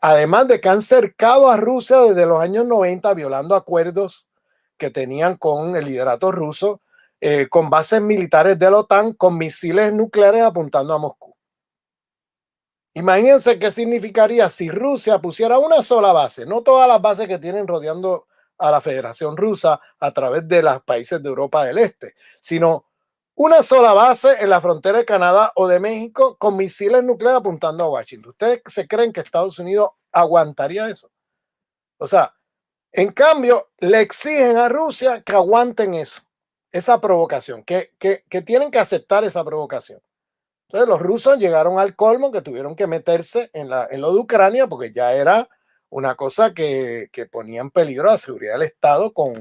Además de que han cercado a Rusia desde los años 90, violando acuerdos que tenían con el liderato ruso, con bases militares de la OTAN, con misiles nucleares apuntando a Moscú. Imagínense qué significaría si Rusia pusiera una sola base, no todas las bases que tienen rodeando a la Federación Rusa a través de los países de Europa del Este, sino una sola base en la frontera de Canadá o de México con misiles nucleares apuntando a Washington. ¿Ustedes se creen que Estados Unidos aguantaría eso? O sea, en cambio, le exigen a Rusia que aguanten eso, esa provocación, que tienen que aceptar esa provocación. Entonces los rusos llegaron al colmo que tuvieron que meterse en lo de Ucrania porque ya era una cosa que ponía en peligro la seguridad del Estado con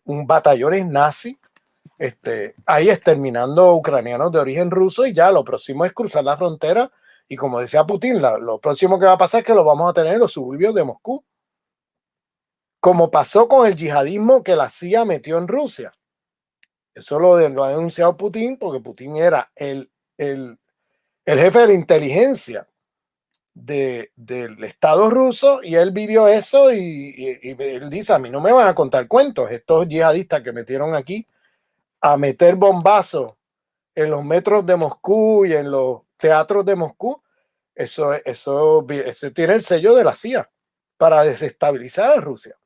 un batallones nazi ahí exterminando ucranianos de origen ruso, y ya lo próximo es cruzar la frontera y, como decía Putin, lo próximo que va a pasar es que lo vamos a tener en los suburbios de Moscú, como pasó con el yihadismo que la CIA metió en Rusia. Eso lo ha denunciado Putin porque Putin era el jefe de la inteligencia del Estado ruso, y él vivió eso y él dice: a mí no me van a contar cuentos estos yihadistas que metieron aquí a meter bombazos en los metros de Moscú y en los teatros de Moscú. Eso tiene el sello de la CIA para desestabilizar a Rusia.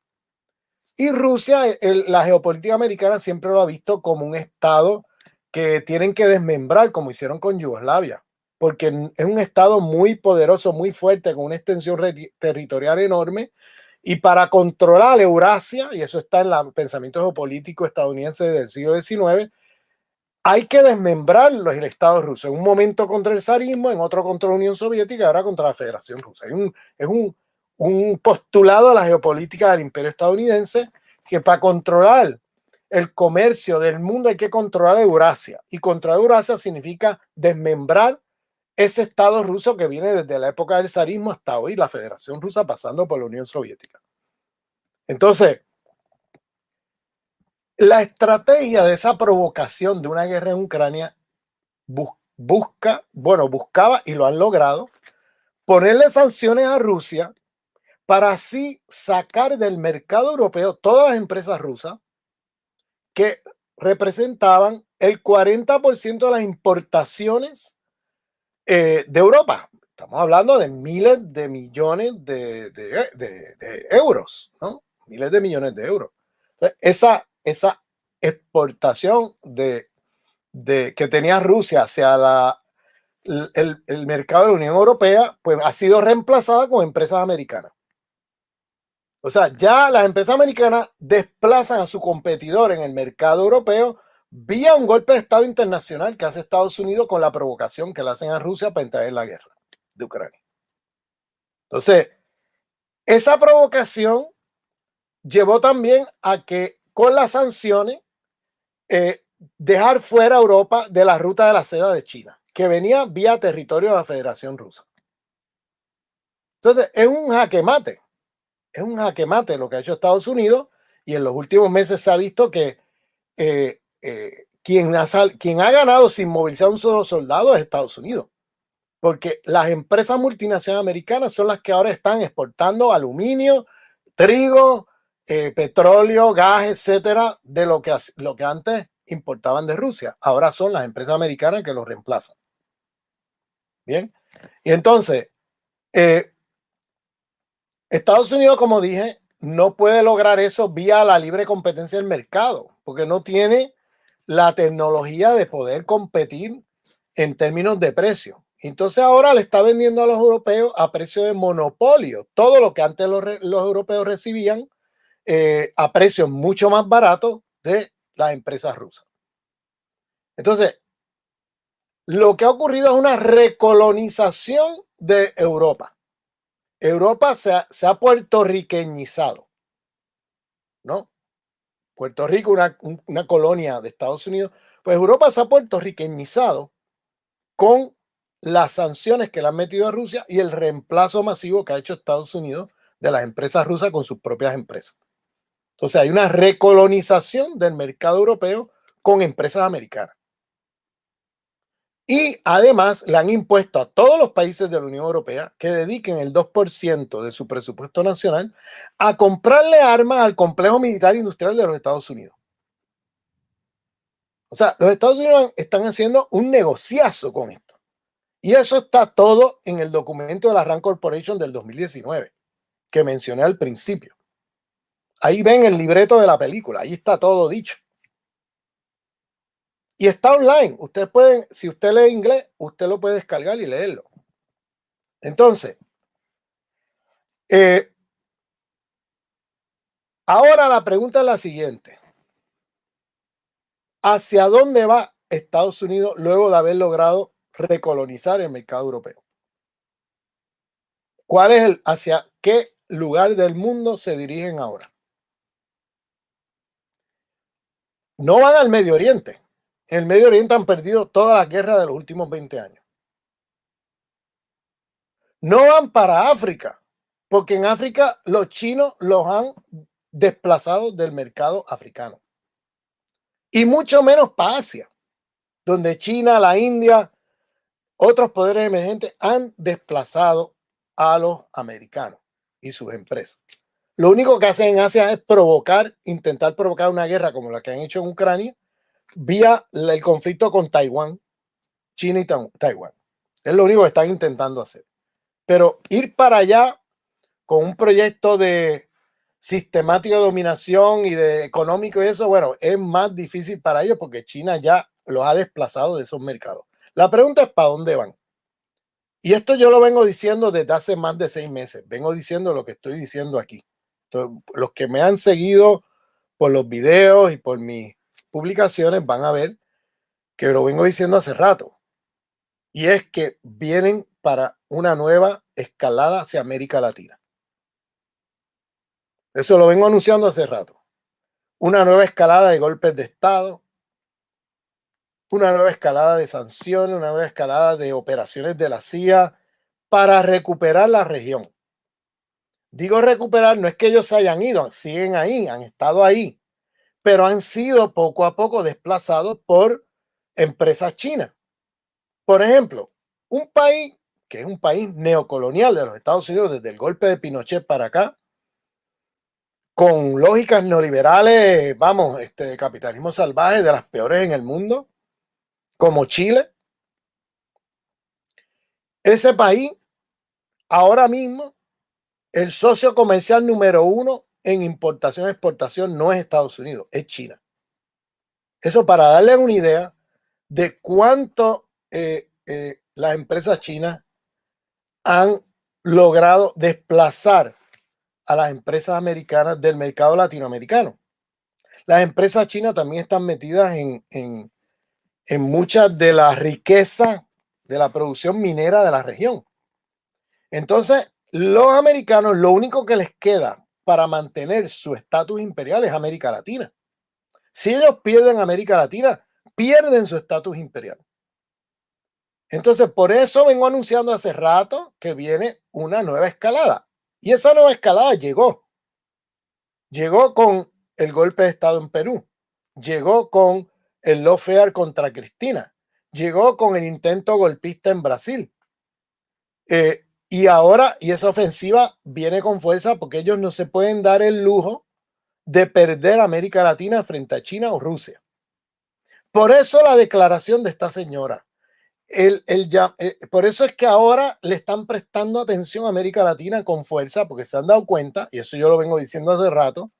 Y Rusia, la geopolítica americana siempre lo ha visto como un estado que tienen que desmembrar, como hicieron con Yugoslavia, porque es un estado muy poderoso, muy fuerte, con una extensión territorial enorme, y para controlar Eurasia, y eso está en el pensamiento geopolítico estadounidense del siglo XIX, hay que desmembrar el Estado ruso. En un momento contra el zarismo, en otro contra la Unión Soviética, y ahora contra la Federación Rusa. Es un postulado a la geopolítica del imperio estadounidense, que para controlar el comercio del mundo hay que controlar Eurasia. Y controlar Eurasia significa desmembrar ese Estado ruso que viene desde la época del zarismo hasta hoy, la Federación Rusa, pasando por la Unión Soviética. Entonces, la estrategia de esa provocación de una guerra en Ucrania buscaba, y lo han logrado, ponerle sanciones a Rusia para así sacar del mercado europeo todas las empresas rusas que representaban el 40% de las importaciones de Europa. Estamos hablando de miles de millones de euros, ¿no? Miles de millones de euros. Entonces, esa exportación que tenía Rusia hacia el mercado de la Unión Europea, pues ha sido reemplazada con empresas americanas. O sea, ya las empresas americanas desplazan a su competidor en el mercado europeo vía un golpe de Estado internacional que hace Estados Unidos con la provocación que le hacen a Rusia para entrar en la guerra de Ucrania. Entonces, esa provocación llevó también a que con las sanciones dejar fuera a Europa de la ruta de la seda de China, que venía vía territorio de la Federación Rusa. Entonces, es un jaque mate. Es un jaque mate lo que ha hecho Estados Unidos, y en los últimos meses se ha visto que quien ha ganado sin movilizar un solo soldado es Estados Unidos, porque las empresas multinacionales americanas son las que ahora están exportando aluminio, trigo, petróleo, gas, etcétera, de lo que antes importaban de Rusia. Ahora son las empresas americanas que los reemplazan. Bien, y entonces Estados Unidos, como dije, no puede lograr eso vía la libre competencia del mercado, porque no tiene la tecnología de poder competir en términos de precio. Entonces ahora le está vendiendo a los europeos a precio de monopolio todo lo que antes los europeos recibían a precios mucho más baratos de las empresas rusas. Entonces, lo que ha ocurrido es una recolonización de Europa. Europa se ha puertorriqueñizado, ¿no? Puerto Rico, una colonia de Estados Unidos, pues Europa se ha puertorriqueñizado con las sanciones que le han metido a Rusia y el reemplazo masivo que ha hecho Estados Unidos de las empresas rusas con sus propias empresas. Entonces hay una recolonización del mercado europeo con empresas americanas. Y además le han impuesto a todos los países de la Unión Europea que dediquen el 2% de su presupuesto nacional a comprarle armas al complejo militar industrial de los Estados Unidos. O sea, los Estados Unidos están haciendo un negociazo con esto. Y eso está todo en el documento de la Rand Corporation del 2019, que mencioné al principio. Ahí ven el libreto de la película, ahí está todo dicho. Y está online. Ustedes pueden, si usted lee inglés, usted lo puede descargar y leerlo. Entonces, ahora la pregunta es la siguiente. ¿Hacia dónde va Estados Unidos luego de haber logrado recolonizar el mercado europeo? ¿Hacia qué lugar del mundo se dirigen ahora? No van al Medio Oriente. En el Medio Oriente han perdido todas las guerras de los últimos 20 años. No van para África, porque en África los chinos los han desplazado del mercado africano. Y mucho menos para Asia, donde China, la India, otros poderes emergentes han desplazado a los americanos y sus empresas. Lo único que hacen en Asia es intentar provocar una guerra como la que han hecho en Ucrania, vía el conflicto con Taiwán, China y Taiwán. Es lo único que están intentando hacer. Pero ir para allá con un proyecto de sistemática dominación y de económico y eso, bueno, es más difícil para ellos porque China ya los ha desplazado de esos mercados. La pregunta es ¿para dónde van? Y esto yo lo vengo diciendo desde hace más de 6 meses. Vengo diciendo lo que estoy diciendo aquí. Entonces, los que me han seguido por los videos y por mis publicaciones van a ver que lo vengo diciendo hace rato. Y es que vienen para una nueva escalada hacia América Latina. Eso lo vengo anunciando hace rato. Una nueva escalada de golpes de Estado, una nueva escalada de sanciones, una nueva escalada de operaciones de la CIA para recuperar la región. Digo recuperar, no es que ellos hayan ido, siguen ahí, han estado ahí, pero han sido poco a poco desplazados por empresas chinas. Por ejemplo, un país que es un país neocolonial de los Estados Unidos desde el golpe de Pinochet para acá, con lógicas neoliberales, vamos, de capitalismo salvaje, de las peores en el mundo, como Chile. Ese país, ahora mismo, el socio comercial número 1 en importación y exportación no es Estados Unidos, es China. Eso para darle una idea de cuánto las empresas chinas han logrado desplazar a las empresas americanas del mercado latinoamericano. Las empresas chinas también están metidas en muchas de la riqueza de la producción minera de la región. Entonces, los americanos, lo único que les queda para mantener su estatus imperial es América Latina. Si ellos pierden América Latina, pierden su estatus imperial. Entonces, por eso vengo anunciando hace rato que viene una nueva escalada. Y esa nueva escalada llegó. Llegó con el golpe de Estado en Perú. Llegó con el lawfare contra Cristina. Llegó con el intento golpista en Brasil. Y ahora, y esa ofensiva viene con fuerza porque ellos no se pueden dar el lujo de perder América Latina frente a China o Rusia. Por eso la declaración de esta señora. Por eso es que ahora le están prestando atención a América Latina con fuerza, porque se han dado cuenta, y eso yo lo vengo diciendo hace rato,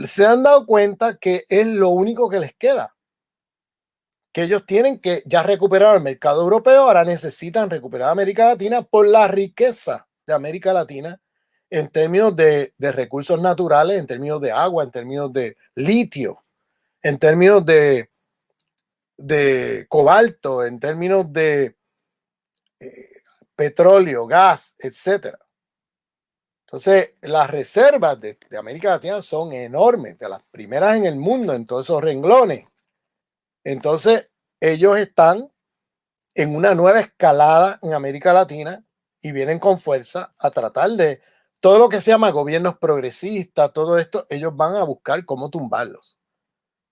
se han dado cuenta que es lo único que les queda, que ellos tienen que ya recuperar el mercado europeo, ahora necesitan recuperar América Latina por la riqueza de América Latina en términos de recursos naturales, en términos de agua, en términos de litio, en términos de cobalto, en términos de petróleo, gas, etcétera. Entonces, las reservas de América Latina son enormes, de las primeras en el mundo en todos esos renglones. Entonces, ellos están en una nueva escalada en América Latina y vienen con fuerza a tratar de todo lo que se llama gobiernos progresistas, todo esto, ellos van a buscar cómo tumbarlos.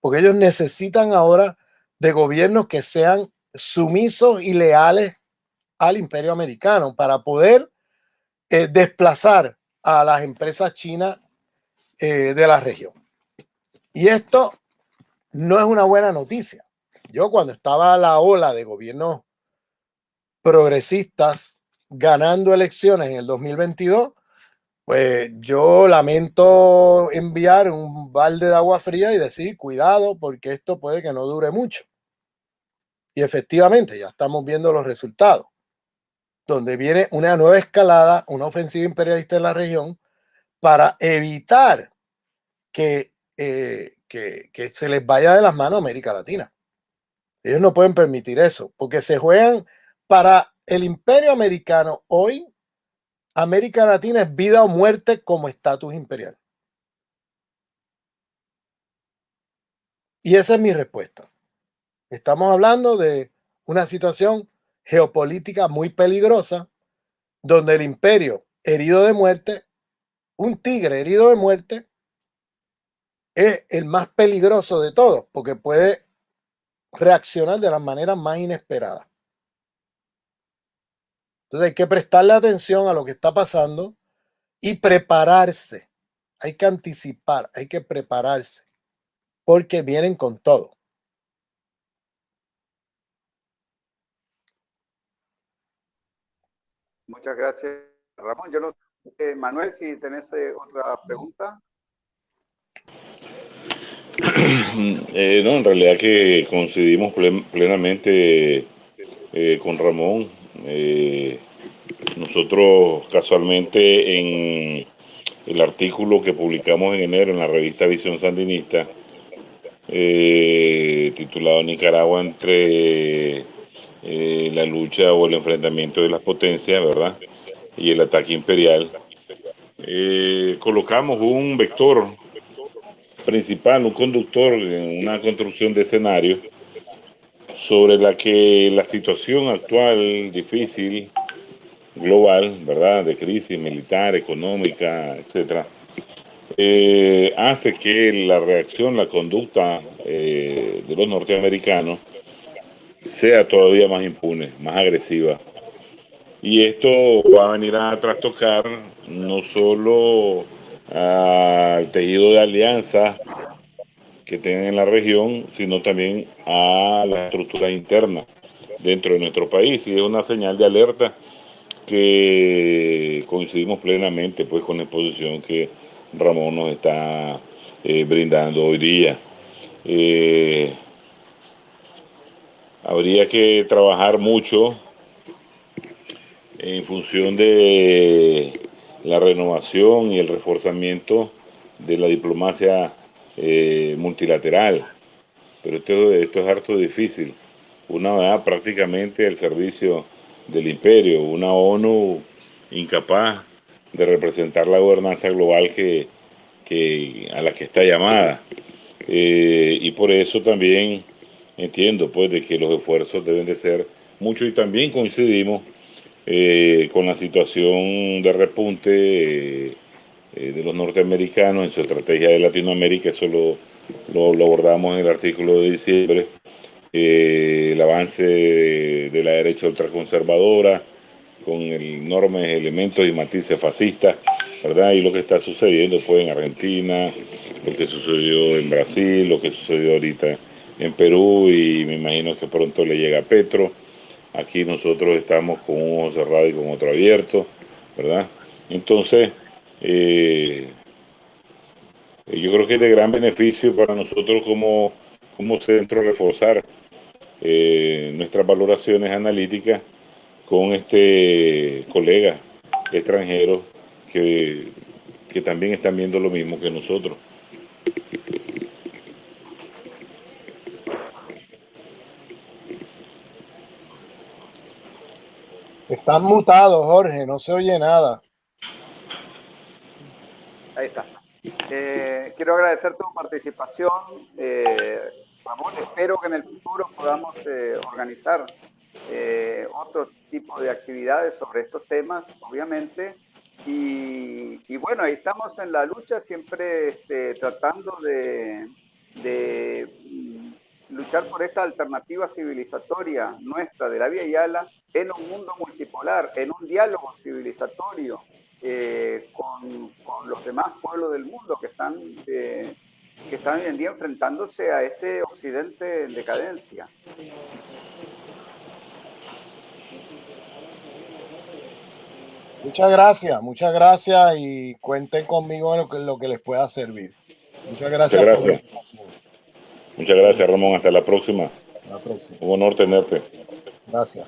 Porque ellos necesitan ahora de gobiernos que sean sumisos y leales al imperio americano para poder desplazar a las empresas chinas de la región. Y esto no es una buena noticia. Yo cuando estaba la ola de gobiernos progresistas ganando elecciones en el 2022, pues yo lamento enviar un balde de agua fría y decir, cuidado, porque esto puede que no dure mucho. Y efectivamente, ya estamos viendo los resultados, donde viene una nueva escalada, una ofensiva imperialista en la región para evitar que se les vaya de las manos a América Latina. Ellos no pueden permitir eso, porque se juegan para el imperio americano hoy. América Latina es vida o muerte como estatus imperial. Y esa es mi respuesta. Estamos hablando de una situación geopolítica muy peligrosa, donde el imperio herido de muerte, un tigre herido de muerte, es el más peligroso de todos, porque puede reaccionar de las maneras más inesperadas. Entonces hay que prestarle atención a lo que está pasando y prepararse. Hay que anticipar, hay que prepararse, porque vienen con todo. Muchas gracias, Ramón. Yo no sé, Manuel, si tenés otra pregunta. No, en realidad que coincidimos plenamente con Ramón. Nosotros casualmente en el artículo que publicamos en enero en la revista Visión Sandinista, titulado Nicaragua entre la lucha o el enfrentamiento de las potencias, ¿verdad? Y el ataque imperial, colocamos un vector principal, un conductor, una construcción de escenario sobre la que la situación actual difícil, global, ¿verdad?, de crisis militar, económica, etcétera, hace que la reacción, la conducta de los norteamericanos sea todavía más impune, más agresiva. Y esto va a venir a trastocar no solo al tejido de alianzas que tengan en la región, sino también a las estructuras internas dentro de nuestro país. Y es una señal de alerta que coincidimos plenamente pues con la exposición que Ramón nos está brindando hoy día. Habría que trabajar mucho en función de la renovación y el reforzamiento de la diplomacia multilateral, pero esto es harto difícil. Una OEA prácticamente al servicio del imperio, una ONU incapaz de representar la gobernanza global a la que está llamada. Y por eso también entiendo pues de que los esfuerzos deben de ser muchos y también coincidimos con la situación de repunte de los norteamericanos en su estrategia de Latinoamérica. Eso lo abordamos en el artículo de diciembre. El avance de la derecha ultraconservadora con enormes elementos y matices fascistas, ¿verdad? Y lo que está sucediendo pues en Argentina, lo que sucedió en Brasil, lo que sucedió ahorita en Perú, y me imagino que pronto le llega a Petro. Aquí nosotros estamos con un ojo cerrado y con otro abierto, ¿verdad? Entonces, yo creo que es de gran beneficio para nosotros como centro reforzar nuestras valoraciones analíticas con este colega extranjero que también están viendo lo mismo que nosotros. Estás mutado, Jorge, no se oye nada. Ahí está. Quiero agradecer tu participación, Ramón. Espero que en el futuro podamos organizar otro tipo de actividades sobre estos temas, obviamente. Y bueno, ahí estamos en la lucha, siempre tratando de luchar por esta alternativa civilizatoria nuestra de la Vía Yala en un mundo multipolar, en un diálogo civilizatorio con los demás pueblos del mundo que están hoy en día enfrentándose a este occidente en decadencia. Muchas gracias y cuenten conmigo en lo que les pueda servir. Muchas Muchas gracias por la gracias. invitación. Muchas gracias, Ramón. Hasta la próxima. Hasta la próxima. Un honor tenerte. Gracias.